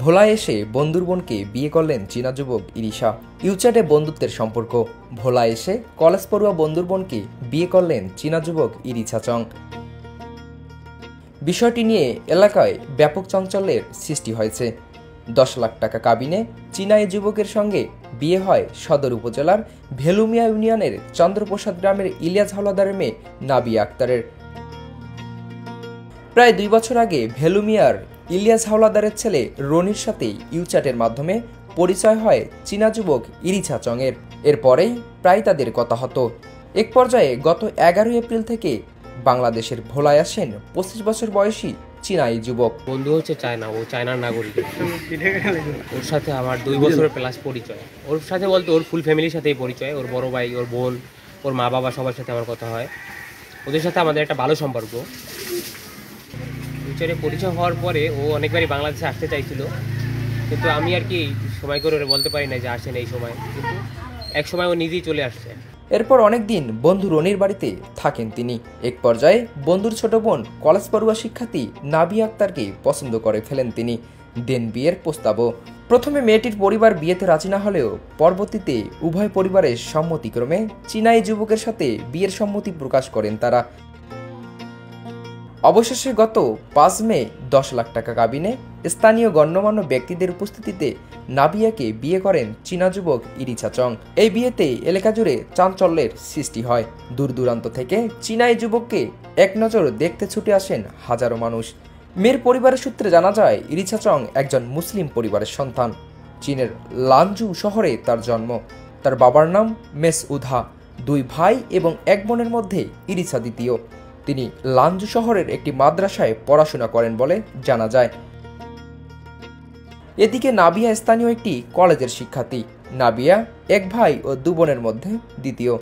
ভোলায় এসে বন্ধুর বোনকে বিয়ে করলেন চীনা যুবক ইরিশা। ইউচ্যাটে বন্ধুত্বের সম্পর্ক। ভোলায় এসে কলেজ পড়ুয়া বন্ধুর বোনকে বিয়ে করলেন চীনা যুবক ইরিশা চং। বিষয়টি নিয়ে এলাকায় ব্যাপক চাঞ্চল্যের সৃষ্টি হয়েছে। 10 লাখ টাকা কাবিনে চীনা এই যুবকের সঙ্গে বিয়ে হয় সদর উপজেলার ভেলুমিয়া ইউনিয়নের চন্দ্রপ্রসাদ গ্রামের ইলিয়াস হাওলাদারের মেয়ে নাবিয়া আক্তারের। প্রায় 2 বছর আগে ভেলুমিয়ার ইলিয়াস হাওলাদারের ছেলে রনির সাথে ইউচ্যাটের মাধ্যমে পরিচয় হয় চীনা যুবক ইরিশা চংয়ের। এরপরেই প্রায় তাদের কথা হতো। এক পর্যায়ে গত 11 এপ্রিল থেকে বাংলাদেশের ভোলায় আসেন 25 বছর বয়সী চীনা এই যুবক। বন্ধু হচ্ছে চায়না, ও চায়নার নাগরিক। ওর সাথে আমার 2 বছরের প্লাস পরিচয়। ওর সাথে বলতে ওর ফুল ফ্যামিলির সাথেই পরিচয়। ওর বড় ভাই, ওর বোন, ওর মা বাবা সবার সাথে আমার কথা হয়। ওদের সাথে আমাদের একটা ভালো সম্পর্ক। ফিউচারে পরিচয় হওয়ার পরে ও অনেকবারই বাংলাদেশে আসতে চাইছিল, কিন্তু আমি আর কি সময় করে বলতে পারি না যে আসেন এই সময়, কিন্তু এক সময় ও নিজেই চলে আসছে। এরপর অনেকদিন বন্ধু রনির বাড়িতে থাকেন তিনি। এক পর্যায়ে বন্ধুর ছোট বোন কলেজ পড়ুয়া শিক্ষার্থী নাবিয়া আক্তারকে পছন্দ করে ফেলেন তিনি। দেন বিয়ের প্রস্তাবও। প্রথমে মেয়েটির পরিবার বিয়েতে রাজি না হলেও পরবর্তীতে উভয় পরিবারের সম্মতিক্রমে চীনা এই যুবকের সাথে বিয়ের সম্মতি প্রকাশ করেন তারা। অবশেষে গত 5 মে 10 লাখ টাকা কাবিনে স্থানীয় গণ্যমান্য ব্যক্তিদের উপস্থিতিতে নাবিয়াকে বিয়ে করেন চীনা যুবক ইরিশা চং। এই বিয়েতে এলাকা জুড়ে চাঞ্চল্যের সৃষ্টি হয়। দূর দূরান্ত থেকে চীনা এই যুবককে এক নজর দেখতে ছুটে আসেন হাজারো মানুষ। মেয়ের পরিবারের সূত্রে জানা যায় ইরিশা চং একজন মুসলিম পরিবারের সন্তান। চীনের লানজু শহরে তার জন্ম। তার বাবার নাম মেস উধা। 2 ভাই এবং 1 বোনের মধ্যে ইরিশা দ্বিতীয়। তিনি লানজু শহরের একটি মাদ্রাসায় পড়াশোনা করেন বলে জানা যায়। এদিকে নাবিয়া স্থানীয় একটি কলেজের শিক্ষার্থী। নাবিয়া 1 ভাই ও 2 বোনের মধ্যে দ্বিতীয়।